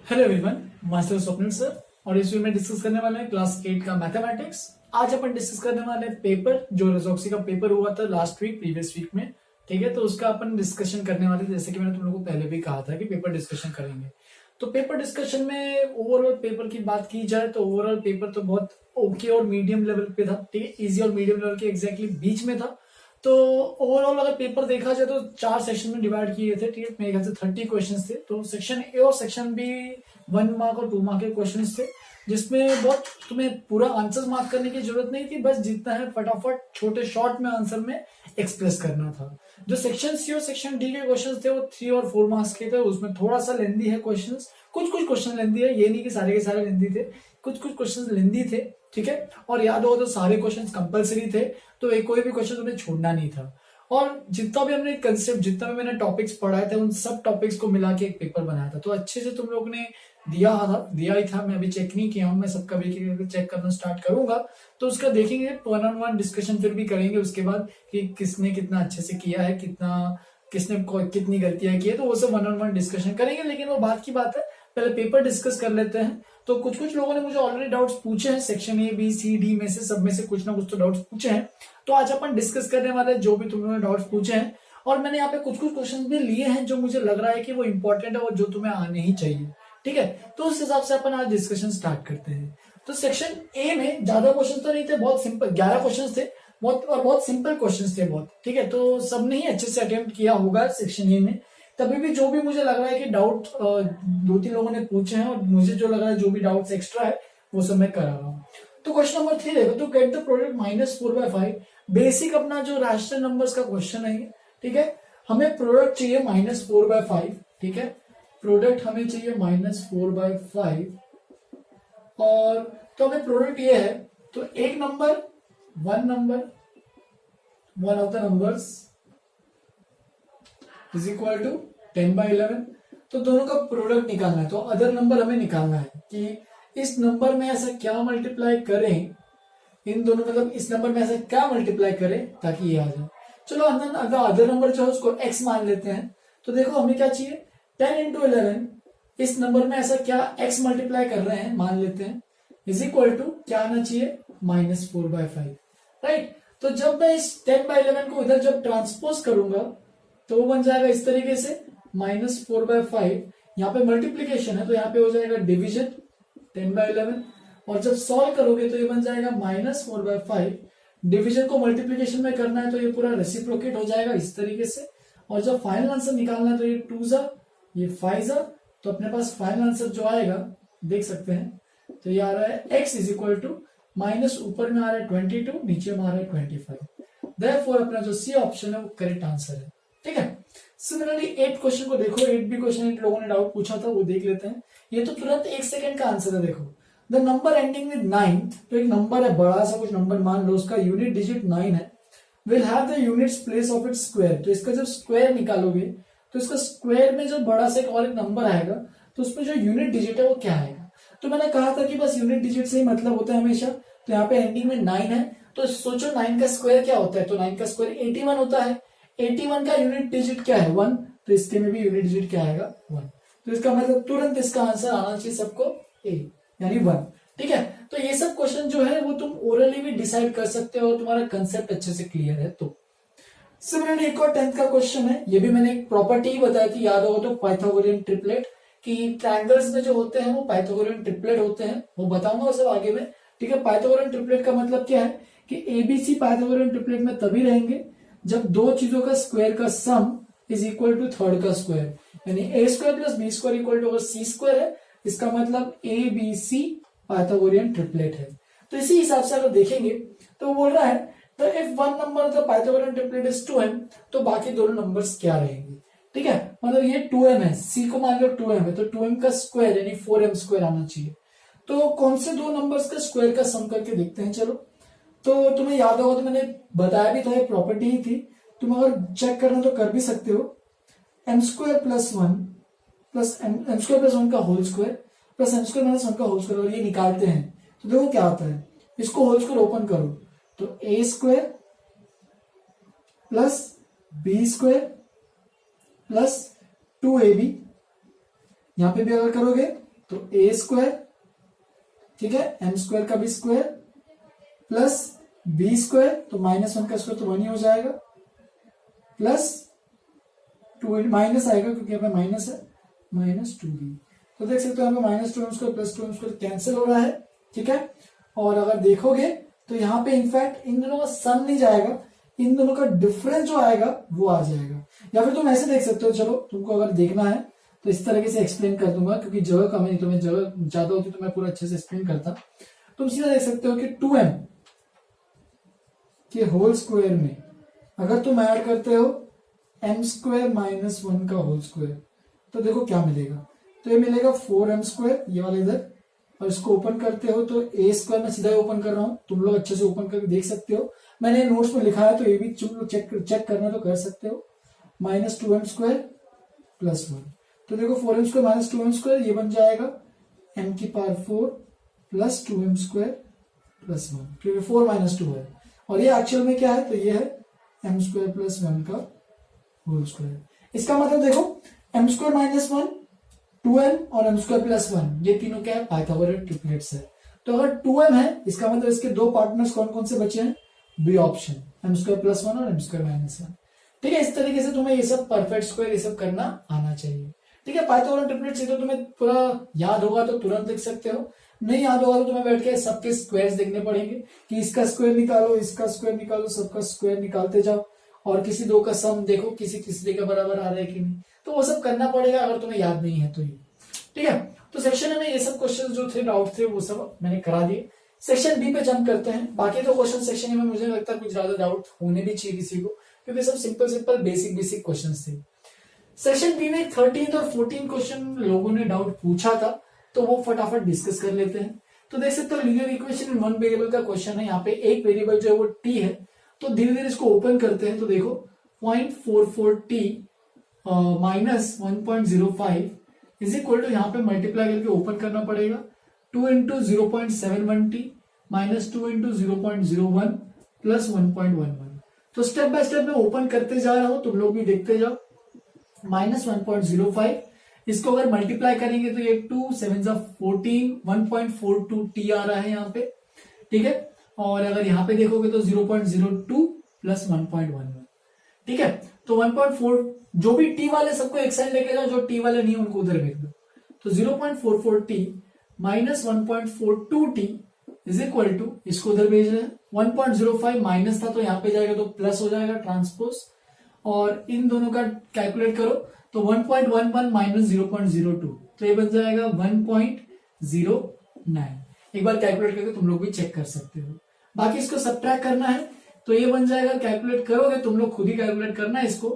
Hello everyone, master Swapnil sir. और इस video में डिस्कस करने वाले हैं क्लास 8 का मैथमेटिक्स। आज अपन डिस्कस करने वाले हैं पेपर जो रेजोक्सी का पेपर हुआ था लास्ट वीक, प्रीवियस वीक में। ठीक है, तो उसका अपन डिस्कशन करने वाले थे, जैसे कि मैंने तुम लोगों को पहले भी कहा था कि पेपर डिस्कशन करेंगे। तो पेपर डिस्कशन में ओवरऑल पेपर की बात की जाए तो ओवरऑल पेपर तो बहुत ओके और मीडियम लेवल पे था। ठीक है, इजी और मीडियम लेवल के एग्जैक्टली बीच में था। तो ओवरऑल अगर पेपर देखा जाए तो 4 सेक्शन में डिवाइड किए थे। ठीक है, मेरे ख्याल से 30 क्वेश्चन थे। तो सेक्शन ए और सेक्शन बी 1 मार्क और 2 मार्क के क्वेश्चन थे, जिसमें बहुत तुम्हें पूरा आंसर मार्क करने की जरूरत नहीं थी, बस जितना है फटाफट छोटे शॉर्ट में आंसर में एक्सप्रेस करना था। जो सेक्शन सी और सेक्शन डी के क्वेश्चन थे वो 3 और 4 मार्क्स के थे। उसमें थोड़ा सा लेंदी है क्वेश्चन, कुछ कुछ क्वेश्चन लेंदी है, ये नहीं कि सारे के सारे लेंदी थे, कुछ कुछ क्वेश्चन लेंदी थे। ठीक है, और याद हो तो सारे क्वेश्चन कंपलसरी थे, तो एक कोई भी क्वेश्चन तुम्हें छोड़ना नहीं था। और जितना भी हमने कंसेप्ट, जितना भी मैंने टॉपिक्स पढ़ाए थे, उन सब टॉपिक्स को मिला के एक पेपर बनाया था। तो अच्छे से तुम लोग ने दिया ही था। मैं अभी चेक नहीं किया हूँ, मैं सबका भी चेक करना स्टार्ट करूंगा। तो उसका देखेंगे, 1-on-1 डिस्कशन फिर भी करेंगे उसके बाद कि किसने कितना अच्छे से किया है, किसने कितनी गलतियां की है, तो वो सब 1-on-1 डिस्कशन करेंगे। लेकिन वो बात की बात है, पहले पेपर डिस्कस कर लेते हैं। तो कुछ कुछ लोगों ने मुझे ऑलरेडी डाउट्स पूछे हैं, section A B C D में से सब में से कुछ ना कुछ तो डाउट्स पूछे हैं। तो आज अपन डिस्कस करने वाले जो भी तुम लोगों ने डाउट्स पूछे हैं। और मैंने यहाँ पे कुछ कुछ क्वेश्चन भी लिए हैं जो मुझे लग रहा है कि वो इंपॉर्टेंट है और जो तुम्हें आने ही चाहिए। ठीक है, तो उस हिसाब से अपन आज डिस्कशन स्टार्ट करते हैं। तो सेक्शन ए में ज्यादा क्वेश्चन तो नहीं थे, बहुत सिंपल 11 क्वेश्चन थे, बहुत सिंपल क्वेश्चन थे बहुत। ठीक है, तो सबने ही अच्छे से अटेम्प्ट किया होगा सेक्शन ए में। तभी भी जो भी मुझे लग रहा है कि डाउट 2-3 लोगों ने पूछे हैं, और मुझे जो लग रहा है जो भी डाउट्स एक्स्ट्रा है वो सब मैं करा रहा हूँ। तो क्वेश्चन नंबर 3 देखो, तो गेट द प्रोडक्ट -4/5। बेसिक अपना जो रैशनल नंबर्स का क्वेश्चन है ये। ठीक है, हमें प्रोडक्ट चाहिए -4/5। ठीक है, प्रोडक्ट हमें चाहिए -4/5। और तो हमें प्रोडक्ट ये है, तो एक number one of the numbers is equal to 10/11। तो दोनों का प्रोडक्ट निकालना है। तो अदर नंबर हमें निकालना है कि इस नंबर में ऐसा क्या मल्टीप्लाई करें, इन दोनों मतलब इस नंबर में ऐसा क्या मल्टीप्लाई करें ताकि ये आ जाए। चलो अदर नंबर जो है उसको x मान लेते हैं। तो देखो हमें क्या चाहिए, 10 × 11, इस नंबर में ऐसा क्या x मल्टीप्लाई कर रहे हैं मान लेते हैं, इज इक्वल टू क्या आना चाहिए, -4/5। राइट, तो जब मैं इस 10/11 को इधर जब ट्रांसपोज करूंगा तो वो बन जाएगा इस तरीके से, -4/5। यहाँ पे मल्टीप्लीकेशन है तो यहाँ पे हो जाएगा डिवीजन 10/11। और जब सॉल्व करोगे तो ये बन जाएगा -4/5। डिवीजन को मल्टीप्लीकेशन में करना है तो ये पूरा रेसिप्रोकेट हो जाएगा इस तरीके से। और जब फाइनल आंसर निकालना है तो ये 2 जा, ये 5 जा, तो अपने पास फाइनल आंसर जो आएगा देख सकते हैं, तो ये आ रहा है x is equal to minus, ऊपर में आ रहा है 22, नीचे में आ रहा है 25। देयरफॉर अपना जो सी ऑप्शन है वो करेक्ट आंसर है। ठीक है, सिमिलरली 8 क्वेश्चन को देखो, 8 भी क्वेश्चन इन लोगों ने डाउट पूछा था, वो देख लेते हैं। ये तो तुरंत 1 सेकंड का आंसर है। देखो, द नंबर एंडिंग विद 9, तो एक नंबर है बड़ा सा कुछ नंबर मान लो, उसका यूनिट डिजिट 9 है, will have the units place of its square. तो इसका जब स्क्वायर निकालोगे तो इसका स्क्वायर में जो बड़ा सा एक नंबर आएगा तो उसमें जो यूनिट डिजिट है वो क्या आएगा। तो मैंने कहा था कि बस यूनिट डिजिट से ही मतलब होता है हमेशा। तो यहाँ पे एंडिंग में 9 है, तो सोचो 9 का स्क्वायर क्या होता है, तो 9 का स्क्वायर 81 होता है। 81 का यूनिट डिजिट क्या है, 1, तो इसके में भी यूनिट डिजिट क्या आएगा, 1। तो इसका मतलब तुरंत इसका आंसर आना चाहिए सबको ए, यानी 1। ठीक है, तो ये सब क्वेश्चन जो है वो तुम ओरली भी डिसाइड कर सकते हो और तुम्हारा कंसेप्ट अच्छे से क्लियर है। तो सिमिलरली एक और 10th का क्वेश्चन है, ये भी मैंने एक प्रॉपर्टी ही बताई थी, याद होगा तो पाइथागोरियन ट्रिपलेट, कि ट्रायंगल्स में जो होते हैं वो पाइथागोरियन ट्रिपलेट होते हैं, वो बताऊंगा वो सब आगे में। ठीक है, पाइथागोरियन ट्रिपलेट का मतलब क्या है कि एबीसी पाइथागोरियन ट्रिपलेट में तभी रहेंगे जब दो चीजों का स्क्वायर का sum is equal to third का स्क्वायर, यानी a square plus b square equal to अगर सी स्क्वायर है, इसका मतलब a B c Pythagorean triplet है। तो इसी हिसाब से अगर देखेंगे तो बोल रहा है तो if one number the Pythagorean triplet is 2m, तो बाकी दोनों नंबर्स क्या रहेंगे। ठीक है, मतलब ये 2m है, c को मान लो 2m है, तो 2m का स्क्वायर यानी 4m स्क्वायर आना चाहिए। तो कौन से दो नंबर्स का स्क्वायर का सम करके देखते हैं। चलो, तो तुम्हें याद होगा तो मैंने बताया भी था, ये प्रॉपर्टी ही थी, तुम अगर चेक करना तो कर भी सकते हो। m² + 1 प्लस m² + 1 का होल स्क्वायर प्लस m² - 1 का होल स्क्वायर, और ये निकालते हैं तो देखो क्या आता है। इसको होल स्क्वायर ओपन करो तो a² plus b² plus 2ab, यहां पे भी अगर करोगे तो ए स्क्वायर, ठीक है, एम स्क्वायर का भी स्क्वायर प्लस बी स्क्वायर, तो -1 का स्क्वायर तो 1 ही हो जाएगा, प्लस 2 माइनस आएगा क्योंकि यहाँ पे माइनस है, -2b। तो देख सकते हो यहाँ पे -2m square plus 2m square cancel हो रहा है, ठीक है। और अगर देखोगे तो यहाँ पे इनफैक्ट इन दोनों का सम नहीं जाएगा, इन दोनों का डिफरेंस जो आएगा वो आ जाएगा। या फिर तुम ऐसे देख सकते हो, चलो तुमको अगर देखना है तो इस तरीके से एक्सप्लेन कर दूंगा, क्योंकि जगह कम है, नहीं तो मैं जगह ज्यादा होती तो मैं पूरा अच्छे से एक्सप्लेन करता। तुम सीधा देख सकते हो कि 2m के होल स्क्वायर में अगर तुम ऐड करते हो m स्क्वायर -1 का होल स्क्वायर, तो देखो क्या मिलेगा। तो ये मिलेगा 4m स्क्वायर, ये वाला इधर, और इसको ओपन करते हो तो ए स्क्वायर में सीधा ओपन कर रहा हूं, तुम लोग अच्छे से ओपन करके देख सकते हो, मैंने नोट्स में लिखा है तो ये भी तुम लोग चेक करना तो कर सकते हो। -2m स्क्वायर प्लस 1, तो देखो 4m स्क्वायर -2m स्क्वायर ये बन जाएगा m⁴ plus 2m square plus 1, क्योंकि 4 - 2 है, और ये एक्चुअल में क्या है, तो ये है m स्क्वायर प्लस 1 का होल स्क्वायर। इसका मतलब देखो m स्क्वायर -1, 2m और m स्क्वायर प्लस 1, ये तीनों क्या है, पाइथागोरस ट्रिपलेट्स है। तो अगर 2m है, इसका मतलब इसके दो पार्टनर्स कौन कौन से बचे हैं, b option, m square plus 1 और m स्क्वायर -1, ठीक है। इस तरीके से तुम्हें ये सब परफेक्ट स्क्वायर ये सब करना आना चाहिए, ठीक है। पाइथागोरस ट्रिपलेट्स तो तुम्हें पूरा याद होगा तो तुरंत लिख सकते हो, नहीं याद होगा तो तुम्हें बैठ के सबके स्क्वायर्स देखने पड़ेंगे कि इसका स्क्वायर निकालो, इसका स्क्वायर निकालो, सबका स्क्वायर निकालते जाओ, और किसी दो का सम देखो किसी तीसरे के बराबर आ रहा है कि नहीं, तो वो सब करना पड़ेगा अगर तुम्हें याद नहीं है तो ये, ठीक है। तो सेक्शन में ये सब क्वेश्चन जो थे, डाउट थे, वो सब मैंने करा दिए। सेक्शन बी पे जंप करते हैं। बाकी तो क्वेश्चन सेक्शन में मुझे लगता है कुछ ज्यादा डाउट होने भी चाहिए किसी को, क्योंकि सब सिंपल बेसिक क्वेश्चन थे। सेक्शन बी में 13 और 14 क्वेश्चन लोगों ने डाउट पूछा था, तो वो फटाफट डिस्कस कर लेते हैं। तो देख सकते हो linear equation in one variable का क्वेश्चन है, यहाँ पे एक वेरिएबल जो है वो टी है, तो धीरे धीरे इसको ओपन करते हैं। तो देखो 0.44t minus 1.05 is equal to, यहाँ पे मल्टीप्लाई करके ओपन करना पड़ेगा, 2 into 0.71t minus 2 into 0.01 plus 1.11। तो स्टेप बाय स्टेप में ओपन करते जा रहा हूं, तुम लोग भी देखते जाओ। -1.05, इसको अगर मल्टीप्लाई करेंगे तो ये 2 7 14 1.42t आ रहा है यहाँ पे, ठीक है। और अगर यहाँ पे देखोगे तो 0.02 प्लस 1.11, ठीक है। तो 1.4, जो भी टी वाले सबको एक साइड लेके जाओ, जो टी वाले नहीं उनको उधर भेज दो। तो 0.44t minus 1.42t is equal to, इसको उधर भेज रहे हैं, 1.05 माइनस था तो यहाँ पे जाएगा तो प्लस हो जाएगा ट्रांसपोज, और इन दोनों का कैलकुलेट करो तो 1.11 माइनस 0.02, तो ये बन जाएगा 1.09। एक बार कैलकुलेट करके तुम लोग भी चेक कर सकते हो। बाकी इसको सब्ट्रैक्ट करना है तो ये बन जाएगा, कैलकुलेट करोगे तुम लोग खुद ही कैलकुलेट करना है इसको,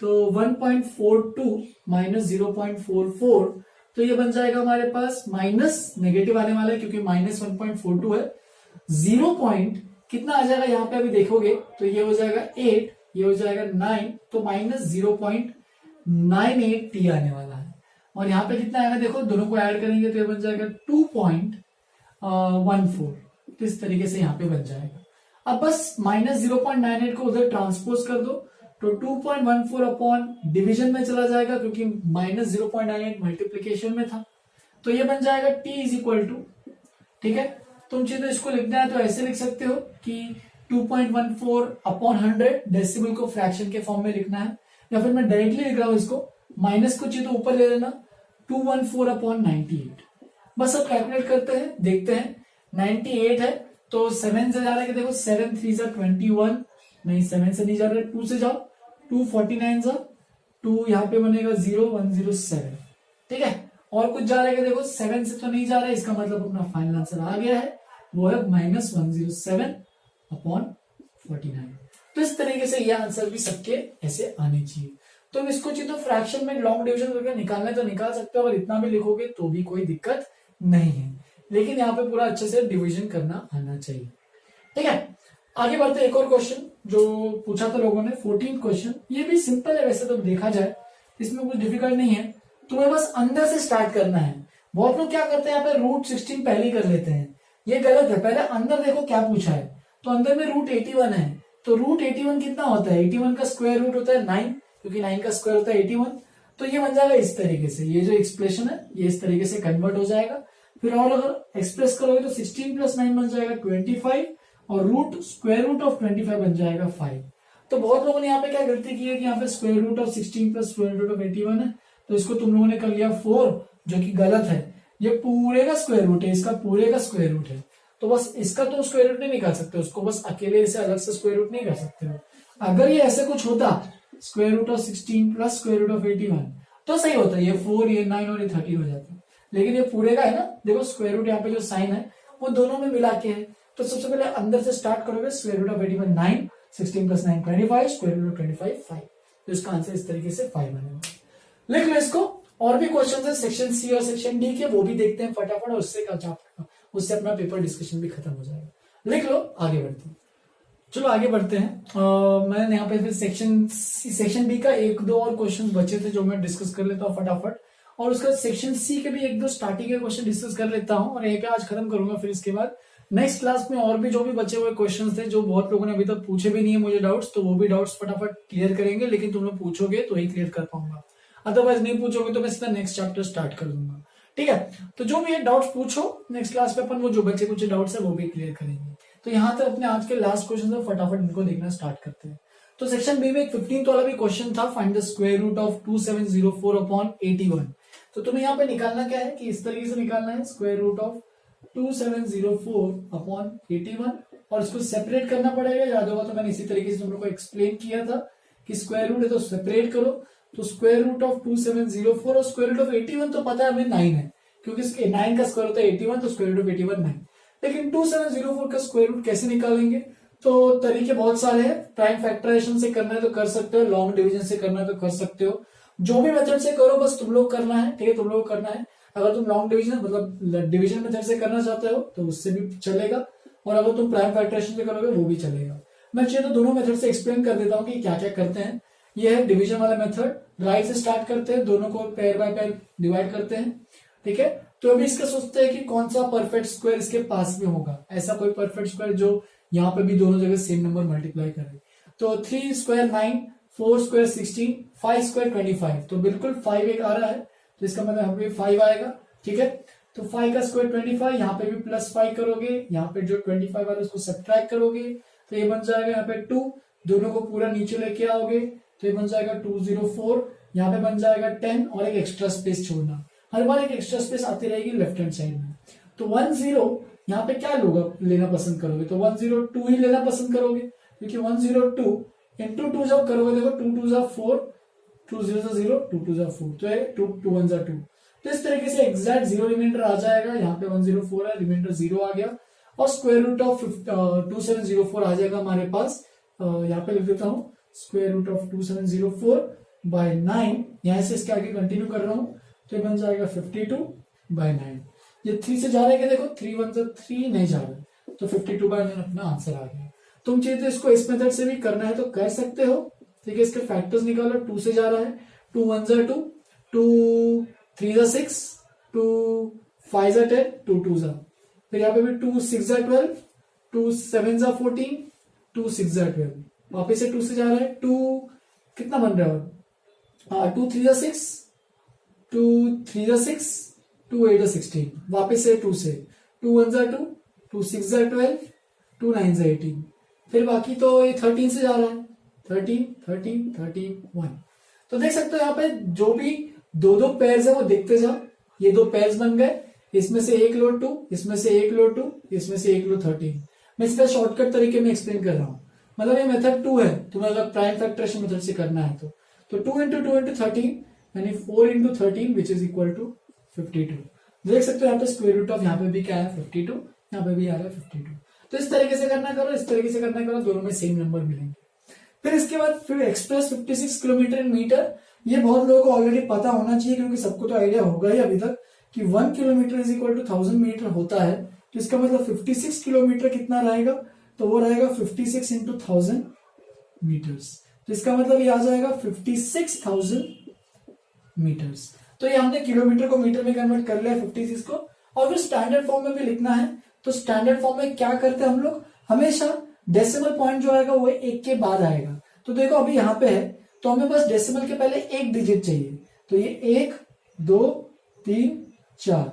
तो 1.42 माइनस 0.44, तो ये बन जाएगा हमारे पास, माइनस नेगेटिव आने वाला है क्योंकि माइनस 1.42 है, 0 पॉइंट कितना आ जाएगा यहाँ पे अभी देखोगे तो ये हो जाएगा 8, ये हो जाएगा 9, तो माइनस 0.98t आने वाला है। और यहाँ पे कितना आएगा देखो, दोनों को ऐड करेंगे तो ये बन जाएगा 2.14, तो इस तरीके से यहाँ पे बन जाएगा। अब बस माइनस 0.98 को उधर ट्रांसपोज कर दो, तो 2.14 अपॉन डिवीजन में चला जाएगा क्योंकि माइनस 0.98 मल्टीप्लीकेशन में था, तो ये बन जाएगा t इज इक्वल टू, ठीक है। तुम चाहे तो इसको लिखना है तो ऐसे लिख सकते हो कि 2.14 अपॉन 100, डेसिमल को फ्रैक्शन के फॉर्म में लिखना है, या फिर मैं डायरेक्टली लिख रहा हूं इसको, माइनस को चाहिए तो ऊपर ले लेना, 214 अपॉन 98। बस अब कैलकुलेट करते हैं, देखते हैं। 98 है तो 7 से जा रहा है कि देखो 7 3 21, नहीं 7 से नहीं जा रहा है, 2 से जाओ, 2 49 2, यहाँ पे बनेगा 0107, ठीक है। और कुछ जा रहा है कि देखो 7 से तो नहीं जा रहा है, इसका मतलब अपना फाइनल आंसर आ गया है, वो है -107 अपॉन 49। तो इस तरीके से ये आंसर भी सबके ऐसे आने चाहिए। तो इसको चाहिए तो फ्रैक्शन में लॉन्ग डिवीजन करके निकालना तो निकाल सकते हो, अगर इतना भी लिखोगे तो भी कोई दिक्कत नहीं है, लेकिन यहाँ पे पूरा अच्छे से डिवीजन करना आना चाहिए, ठीक है। आगे बढ़ते एक और क्वेश्चन जो पूछा था लोगों ने, 14 क्वेश्चन, ये भी सिंपल है वैसे तो देखा जाए, इसमें कुछ डिफिकल्ट नहीं है, तुम्हें बस अंदर से स्टार्ट करना है। बहुत लोग क्या करते हैं यहाँ पे √16 पहले ही कर लेते हैं, ये गलत है। पहले अंदर देखो क्या पूछा है, तो अंदर में √81 है, तो √81 कितना होता है, 81 का स्क्वायर रूट होता है 9, क्योंकि 9 का स्क्वायर होता है 81, तो ये बन जाएगा इस तरीके से, ये जो एक्सप्रेशन है ये इस तरीके से कन्वर्ट हो जाएगा। फिर और अगर एक्सप्रेस करोगे तो 16 + 9 बन जाएगा 25 और स्क्वायर रूट ऑफ 25 बन जाएगा 5। तो बहुत लोगों ने यहाँ पे क्या गलती की है कि यहाँ पे square root of 16 + square root of 81 है, तो इसको तुम लोगों ने कर लिया 4, जो कि गलत है। ये पूरे का स्क्वायर रूट है, इसका पूरे का स्क्वायर रूट है, तो बस इसका तो स्क्वायर रूट नहीं निकाल सकते, उसको बस अकेले इसे अलग से स्क्वायर रूट नहीं कर सकते हो। अगर ये ऐसे कुछ होता square root of 16 + square root of 81 तो सही होता, ये 4, ये 9 और ये 13 हो जाता। लेकिन ये पूरे का है ना, देखो स्क्वायर रूट यहाँ पे जो साइन है वो दोनों में मिला के है। तो सबसे पहले अंदर से स्टार्ट करोगे, square root of 81 9, 16 + 9 25, square root of 25 5। तो इसका आंसर इस तरीके से 5 बनेगा। लिख लो इसको। और भी क्वेश्चन है सेक्शन सी और सेक्शन डी के, वो भी देखते हैं फटाफट, और उससे अपना पेपर डिस्कशन भी खत्म हो जाएगा। लिख लो, आगे बढ़ते हैं। चलो आगे बढ़ते हैं। मैंने यहाँ पे फिर सेक्शन बी का 1-2 और क्वेश्चन बचे थे जो मैं डिस्कस कर लेता हूँ फटाफट, और उसका सेक्शन सी के भी 1-2 स्टार्टिंग के क्वेश्चन डिस्कस कर लेता हूँ और यहीं पे आज खत्म करूंगा। फिर इसके बाद नेक्स्ट क्लास में और भी जो भी बचे हुए क्वेश्चंस थे जो बहुत लोगों ने अभी तक पूछे भी नहीं है मुझे डाउट्स, तो वो भी डाउट्स फटाफट क्लियर करेंगे। लेकिन तुम लोग पूछोगे तो ही क्लियर कर पाऊंगा, अदरवाइज नहीं पूछोगे तो मैं सीधा नेक्स्ट चैप्टर स्टार्ट कर दूंगा। ठीक है, तो जो भी डाउट्स पूछो नेक्स्ट क्लास में अपन वो जो बचे कुछ डाउट्स है वो भी क्लियर करेंगे। तो यहाँ तक अपने आज के लास्ट क्वेश्चन है, फटाफट इनको देखना स्टार्ट करते हैं। तो सेक्शन बी में एक 15th वाला भी क्वेश्चन था, find the square root of 2704 upon 81। तो तुम्हें यहाँ पे निकालना क्या है कि इस तरीके से निकालना है, स्क्वायर रूट ऑफ 2704 अपॉन 81, और इसको सेपरेट करना पड़ेगा। याद होगा तो मैंने इसी तरीके से तुम लोग को एक्सप्लेन किया था कि स्क्वायर रूट है तो सेपरेट करो। तो स्क्वायर रूट ऑफ 2704 और स्क्वायर रूट ऑफ 81 तो पता है हमें 9 है, क्योंकि 9 का स्क्वायर होता है 81, तो स्क्वायर रूट ऑफ 81 9। लेकिन 2704 का स्क्वायर रूट कैसे निकालेंगे? तो तरीके बहुत सारे हैं। प्राइम फैक्टराइजेशन से करना है तो कर सकते हो, लॉन्ग डिवीजन से करना है तो कर सकते हो, जो भी मेथड से करो बस तुम लोग करना है। ठीक है, तुम लोग करना है। अगर तुम लॉन्ग डिवीजन मतलब डिवीजन मेथड से करना चाहते हो तो उससे भी चलेगा, और अगर तुम प्राइम फैक्टराइजेशन से करोगे वो भी चलेगा। मैं चाहिए तो दोनों मेथड से एक्सप्लेन कर देता हूँ कि क्या क्या करते हैं। ये है डिवीजन वाला मेथड, राइट से स्टार्ट करते हैं, दोनों को पेयर बाय पेयर डिवाइड करते हैं। ठीक है, तो अभी इसका सोचते हैं कि कौन सा परफेक्ट स्क्वायर इसके पास में होगा, ऐसा कोई परफेक्ट स्क्वायर जो यहाँ पे भी दोनों जगह सेम नंबर मल्टीप्लाई करे। तो 3 स्क्वायर 9, 4 स्क्वायर 16, 5 स्क्वायर 25, तो बिल्कुल 5 एक आ रहा है, तो इसका मतलब यहाँ पे 5 आएगा। ठीक है, तो 5 का स्क्वायर 25, यहाँ पे भी +5 करोगे, यहाँ पे जो 25 वाला उसको सब्ट्रैक्ट करोगे तो ये बन जाएगा यहाँ पे 2, दोनों को पूरा नीचे लेके आओगे तो ये बन जाएगा 204, यहाँ पे बन जाएगा 10 और एक एक्स्ट्रा स्पेस छोड़ना, हर बार एक एक्स्ट्रा स्पेस आती रहेगी लेफ्ट हैंड साइड में। तो 10 यहाँ पे क्या लेना पसंद करोगे? तो 102 ही लेना पसंद करोगे, क्योंकि 102 इंटू 2 जब करोगे देखो 2 2 4, 2 0 0, 2 2 4, तो 2 2 1 2। तो इस तरीके से एग्जैक्ट 0 रिमाइंडर आ जाएगा। यहाँ पे 104 है, रिमाइंडर 0 आ गया, और स्क्वायर रूट ऑफ 2704 आ जाएगा हमारे पास। यहाँ पे लिख देता हूँ स्क्वायर रूट ऑफ 2704 बाय 9, यहाँ से इसके आगे कंटिन्यू कर रहा हूँ तो ये बन जाएगा 52 बाय 9। ये 3 से जा रहा है क्या? देखो 3 1 3 नहीं जा रहा है, तो 52 बाय 9 अपना आंसर आ गया। तुम चाहिए तो इसको इस मेथड से भी करना है तो कर सकते हो। ठीक है, इसके फैक्टर्स निकालो, 2 से जा रहा है, 2 1 2, 2 3 6, 2 5 10, 2 2 फिर यहाँ पे भी 2 6 12, 2 7 14, 2 6 12, वापिस से 2 से जा रहा है, 2 कितना बन रहा है? 2 3 6, 2 3 6, 2 8 16, वापिस से 2 से 2 1 2, 2 6 12, 2 9 18, फिर बाकी तो ये 13 से जा रहा है, 13 13 13 1। तो देख सकते हो यहाँ पे जो भी दो पेयर्स है वो देखते जाओ, ये 2 पेयर्स बन गए, इसमें से एक लो 2, इसमें से एक लो 2, इसमें से एक लो 13। मैं इसका शॉर्टकट तरीके में एक्सप्लेन कर रहा हूँ, मतलब ये मेथड 2 है, तुम्हें अगर प्राइम फैक्टरेशन मेथड से करना है तो 2 into 2 into 13 यानी 4 into 13 which is equal to 52। देख सकते हो यहाँ पे स्क्वायर रूट ऑफ यहाँ पे भी क्या है 52, यहाँ पे भी आ रहा है 52। तो इस तरीके से करना करो, इस तरीके से करना करो, दोनों में सेम नंबर मिलेंगे। फिर इसके बाद फिर एक्सप्रेस 56 किलोमीटर इन मीटर, ये बहुत लोगों को ऑलरेडी पता होना चाहिए क्योंकि सबको तो आइडिया होगा ही अभी तक कि 1 kilometre is equal to 1000 metre होता है। तो इसका मतलब 56 किलोमीटर कितना रहेगा? तो वो रहेगा 56 इंटू 1000 मीटर्स। तो इसका मतलब ये आ जाएगा 56,000 मीटर्स। तो ये हमने किलोमीटर को मीटर में कन्वर्ट कर लिया 56 को, और फिर स्टैंडर्ड फॉर्म में भी लिखना है। तो स्टैंडर्ड फॉर्म में क्या करते हैं हम लोग, हमेशा डेसिमल पॉइंट जो आएगा वो 1 के बाद आएगा। तो देखो अभी यहाँ पे है तो हमें बस डेसिमल के पहले एक डिजिट चाहिए, तो ये 1 2 3 4,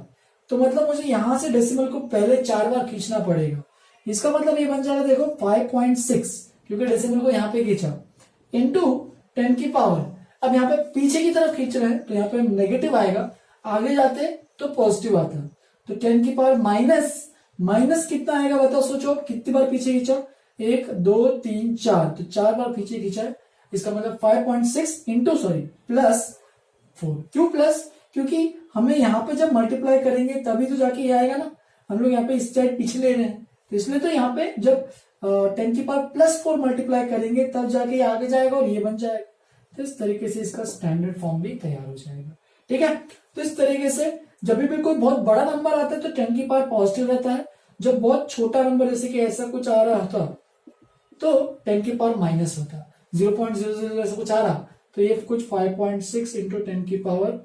तो मतलब मुझे यहां से डेसिमल को पहले 4 बार खींचना पड़ेगा। इसका मतलब ये बन जाएगा देखो 5.6, क्योंकि डेसिमल को यहाँ पे खींचा, इंटू 10 की पावर। अब यहाँ पे पीछे की तरफ खींच रहे हैं तो यहाँ पे नेगेटिव आएगा, आगे जाते तो पॉजिटिव आता। तो 10 की पावर माइनस कितना आएगा बताओ, सोचो कितनी बार पीछे खींचा, 1 2 3 4, तो 4 बार पीछे खींचा है। इसका मतलब 5.6 इंटू प्लस 4। क्यों प्लस? क्योंकि हमें यहाँ पे जब मल्टीप्लाई करेंगे तभी तो जाके ये आएगा ना, हम लोग यहाँ पे इस साइड पीछे ले रहे हैं, तो इसलिए तो यहाँ पे जब 10 की पावर +4 मल्टीप्लाई करेंगे तब जाके ये आगे जाएगा और ये बन जाएगा। तो इस तरीके से इसका स्टैंडर्ड फॉर्म भी तैयार हो जाएगा। ठीक है, तो इस तरीके से जब भी कोई बहुत बड़ा नंबर आता है तो 10 की पावर पॉजिटिव रहता है, जब बहुत छोटा नंबर जैसे कि ऐसा कुछ आ रहा था तो 10 की पावर माइनस होता, 0.00 ऐसा कुछ आ रहा तो ये कुछ 5.6 इंटू 10 की पावर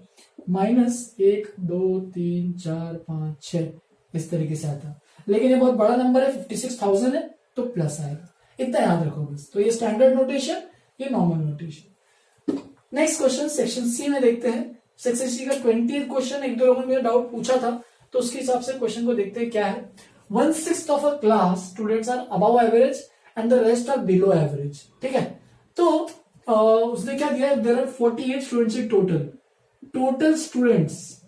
माइनस 1 2 3 4 5 6 इस तरीके से आता। लेकिन ये बहुत बड़ा नंबर है, 56,000 है, तो प्लस आएगा, इतना याद रखो बस। तो ये स्टैंडर्ड नोटेशन, ये normal notation. Next question section C में देखते हैं। सेक्शन सी का 20th क्वेश्चन, एक दो लोगों ने मेरा डाउट पूछा था तो उसके हिसाब से क्वेश्चन को देखते हैं क्या है। 1/6 of a class students are above average and the rest are below average. ठीक है, तो उसने क्या दिया है, there are 48 students in total students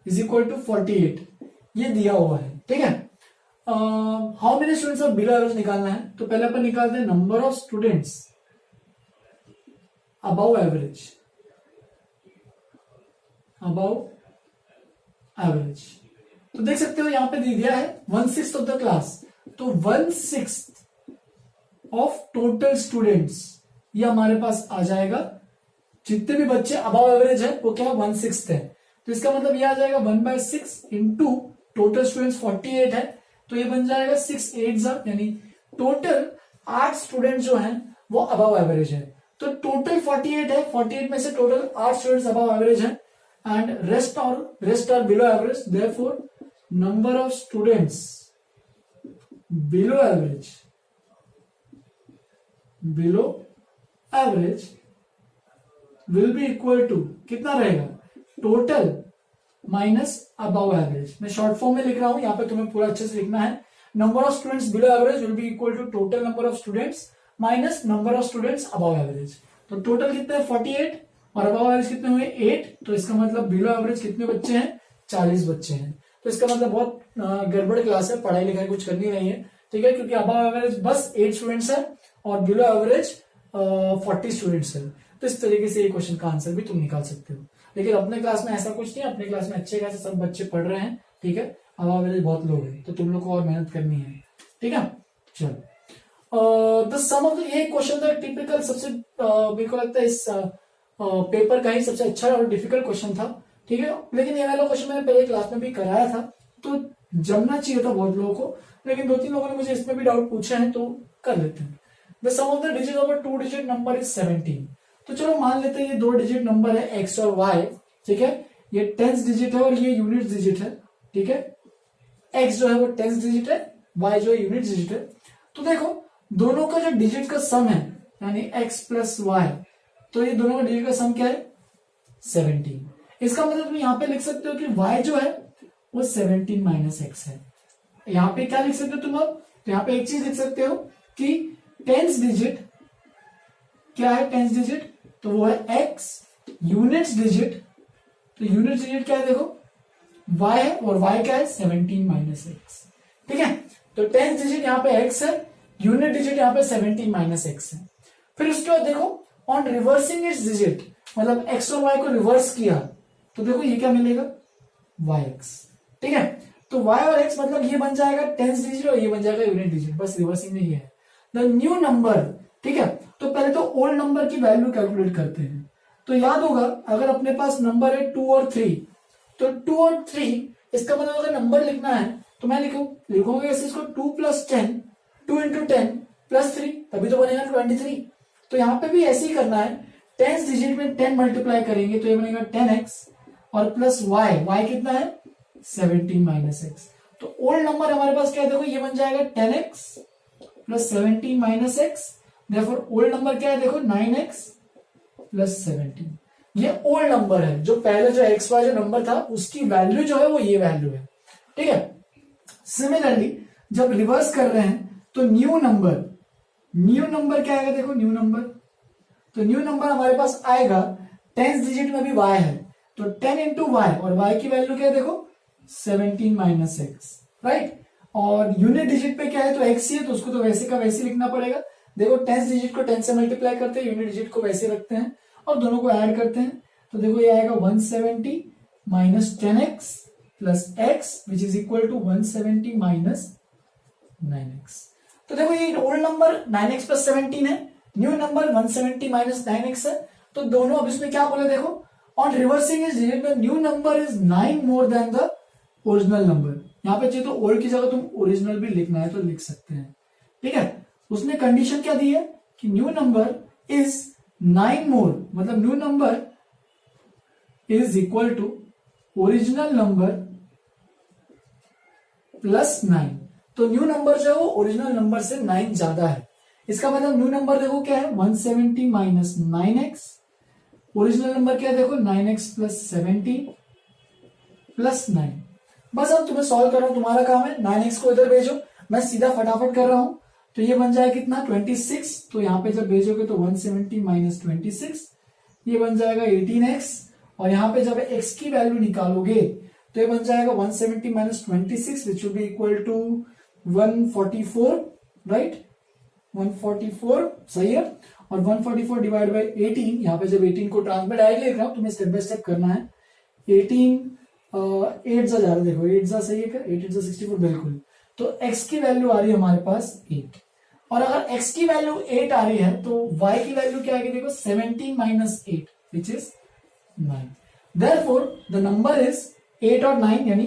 is equal to 48, ये दिया हुआ है। ठीक है, how many students are below average निकालना है, तो पहले अपन निकालते हैं number of students above average, तो देख सकते हो यहां पे दे दिया है 1/6 ऑफ द क्लास, तो 1/6 ऑफ टोटल स्टूडेंट्स ये हमारे पास आ जाएगा। जितने भी बच्चे अबव एवरेज है वो क्या है, 1/6 है, तो इसका मतलब ये आ जाएगा 1/6 इंटू टोटल स्टूडेंट्स 48 है, तो ये बन जाएगा 6 8 यानी टोटल 8 स्टूडेंट जो हैं वो अबव एवरेज है। तो टोटल 48 है, 48 में से टोटल 8 स्टूडेंट्स अबव एवरेज है and rest are below average, therefore number of students below average will be equal to कितना रहेगा, टोटल माइनस अबव एवरेज। मैं शॉर्ट फॉर्म में लिख रहा हूं, यहां पे तुम्हें पूरा अच्छे से लिखना है। Number of students below average will be equal to total number of students minus number of students above average. तो टोटल कितने हैं 48 और अबव एवरेज कितने हुए 8, तो इसका मतलब बिलो एवरेज कितने बच्चे हैं 40 बच्चे हैं। तो इसका मतलब बहुत गड़बड़ क्लास है, पढ़ाई लिखाई कुछ करनी नहीं है। ठीक है, क्योंकि अबव एवरेज बस 8 स्टूडेंट्स है और बिलो एवरेज 40 स्टूडेंट्स है। तो इस तरीके से ये क्वेश्चन का आंसर भी तुम निकाल सकते हो। लेकिन अपने क्लास में ऐसा कुछ नहीं, अपने क्लास में अच्छे खासे सब बच्चे पढ़ रहे हैं। ठीक है, अबव एवरेज बहुत लोग है, तो तुम लोग को और मेहनत करनी है। ठीक है, चलो द सम ऑफ ये क्वेश्चन था टिपिकल, सबसे मेरे को लगता है इस पेपर का ही सबसे अच्छा और डिफिकल्ट क्वेश्चन था। ठीक है, लेकिन ये वाला क्वेश्चन मैंने पहले क्लास में भी कराया था तो जमना चाहिए था बहुत लोगों को, लेकिन 2-3 लोगों ने मुझे इसमें भी डाउट पूछे हैं तो कर लेते हैं। The sum of the digit of a 2 digit number is 17। तो चलो मान लेते हैं ये 2 डिजिट नंबर है x और y। ठीक है, ये 10th डिजिट है और ये यूनिट डिजिट है। ठीक है, x जो है वो 10th डिजिट है, y जो है यूनिट डिजिट है। तो देखो दोनों का जो डिजिट का सम है यानी x प्लस y, तो ये दोनों का डिजिट का सम क्या है 17। इसका मतलब तुम यहां पे लिख सकते हो कि y जो है वो 17 माइनस x है। यहां पे क्या लिख सकते हो तुम अब, तो यहां पे एक चीज लिख सकते हो कि 10th डिजिट क्या है, 10th डिजिट तो वो है x, यूनिट्स डिजिट तो यूनिट डिजिट क्या है देखो y है और y क्या है 17 माइनस x। ठीक है, तो 10th डिजिट यहाँ पे x है, यूनिट डिजिट यहाँ पे 17 माइनस x है। फिर उसके बाद देखो ऑन रिवर्सिंग इट्स डिजिट, मतलब x और y को रिवर्स किया तो देखो ये क्या मिलेगा yx। ठीक है, तो y और x मतलब ये बन जाएगा 10th डिजिट और ये बन जाएगा यूनिट डिजिट, बस रिवर्सिंग में ये है। द न्यू नंबर, ठीक है, तो पहले तो ओल्ड नंबर की वैल्यू कैलकुलेट करते हैं। तो याद होगा अगर अपने पास नंबर है 2 और 3, तो 2 और 3 इसका मतलब अगर नंबर लिखना है तो मैं लिखूंगा ऐसे इसको 2 + 10, 2 × 10 + 3 तभी तो बनेगा 23। तो यहाँ पे भी ऐसे ही करना है, 10th डिजिट में 10 मल्टीप्लाई करेंगे तो ये बनेगा 10x और प्लस y कितना है 17 माइनस x। तो ओल्ड नंबर हमारे पास क्या है देखो ये बन जाएगा 10x plus 17 minus x। Therefore old number क्या है देखो 9x प्लस 17। ये ओल्ड नंबर है, जो पहले जो एक्स वाई जो नंबर था उसकी वैल्यू जो है वो ये वैल्यू है, ठीक है। सिमिलरली जब रिवर्स कर रहे हैं तो न्यू नंबर क्या आएगा, देखो न्यू नंबर, तो न्यू नंबर हमारे पास आएगा 10th डिजिट में भी y है, तो 10 इंटू वाई, और y की वैल्यू क्या है देखो 17 माइनस एक्स, राइट। और यूनिट डिजिट पे क्या है, तो x ही है, तो उसको तो वैसे का वैसे लिखना पड़ेगा। देखो 10th डिजिट को 10 से मल्टीप्लाई करते हैं, यूनिट डिजिट को वैसे रखते हैं और दोनों को ऐड करते हैं, तो देखो ये आएगा 170 minus 10x plus x which is equal to 170 minus 9x। तो देखो ये ओल्ड नंबर 9x प्लस 17 है, न्यू नंबर 170 माइनस 9x है, तो दोनों अब इसमें क्या बोले देखो, on reversing is digit the new number is 9 more than the original number. यहाँ पे चाहिए तो ओल्ड की जगह तुम ओरिजिनल भी लिखना है तो लिख सकते हैं, ठीक है। उसने कंडीशन क्या दी है कि न्यू नंबर इज 9 मोर, मतलब new number is equal to original number plus 9। तो न्यू नंबर जो है वो ओरिजिनल नंबर से 9 ज्यादा है, इसका मतलब न्यू नंबर देखो क्या है 170 माइनस 9x, ओरिजिनल नंबर क्या है देखो 9x प्लस 17 प्लस 9। बस अब तुम्हें सॉल्व कर रहा हूं, तुम्हारा काम है 9x को इधर भेजो, मैं सीधा फटाफट कर रहा हूं, तो ये बन जाएगा कितना 26, तो यहां पे जब भेजोगे तो 170 माइनस 26 ये बन जाएगा 18x, और यहां पे जब x की वैल्यू निकालोगे तो ये बन जाएगा 170 minus 26 which will be equal to 144, right 144 सही है। और 144 डिवाइड बाई 18, यहाँ पे जब 18 को ट्रांसफर डायरेक्टली लिख रहा हूं, तुम्हें स्टेप बाय स्टेप करना है। 18 8 जा रहा है, देखो 8 जा सही है क्या, 8 8 64 बिल्कुल। तो x की वैल्यू आ रही है हमारे पास 8, और अगर x की वैल्यू 8 आ रही है तो y की वैल्यू क्या आएगी देखो 17 minus 8 which is 9। Therefore the number is 8 और 9 यानी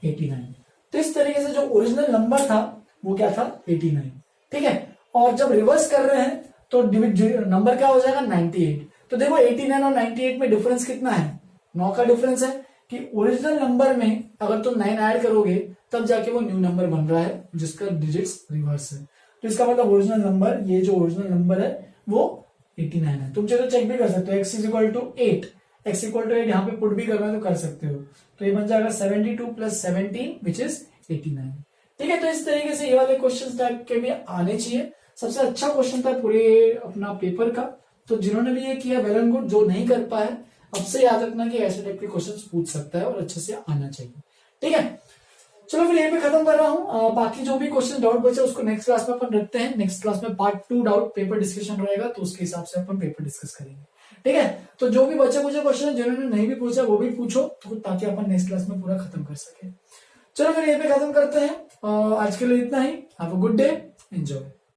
89। तो इस तरीके से जो ओरिजिनल नंबर था वो क्या था 89, ठीक है। और जब रिवर्स कर रहे हैं तो नंबर क्या हो जाएगा 98। तो देखो 89 और 98 में डिफरेंस कितना है, 9 का डिफरेंस है, कि ओरिजिनल नंबर में अगर तुम 9 ऐड करोगे तब जाके वो न्यू नंबर बन रहा है जिसका डिजिट्स रिवर्स है। तो इसका मतलब ओरिजिनल नंबर, ये जो ओरिजिनल नंबर है वो 89 है। तुम चलो चेक भी कर सकते हो, x is equal to 8, x equal to 8 यहाँ पे पुट भी करना है तो कर सकते हो, तो ये बन जाएगा 72 प्लस 17 विच इज 89, ठीक है। तो इस तरीके से ये वाले क्वेश्चन टाइप के भी आने चाहिए। सबसे अच्छा क्वेश्चन था पूरे अपना पेपर का, तो जिन्होंने भी ये किया वेल एंड गुड, जो नहीं कर पाया अब से याद रखना कि ऐसे टाइप के क्वेश्चन पूछ सकता है और अच्छे से आना चाहिए, ठीक है। चलो फिर यहीं पे खत्म कर रहा हूँ, बाकी जो भी क्वेश्चन डाउट बचे उसको नेक्स्ट क्लास में अपन रखते हैं। नेक्स्ट क्लास में पार्ट 2 डाउट पेपर डिस्कशन रहेगा, तो उसके हिसाब से अपन पेपर डिस्कस करेंगे, ठीक है। तो जो भी बचे कुछ क्वेश्चन जिन्होंने नहीं भी पूछा वो भी पूछो, तो ताकि अपन नेक्स्ट क्लास में पूरा खत्म कर सके। चलो फिर यहीं पे खत्म करते हैं, आज के लिए इतना ही। Have a good day, enjoy.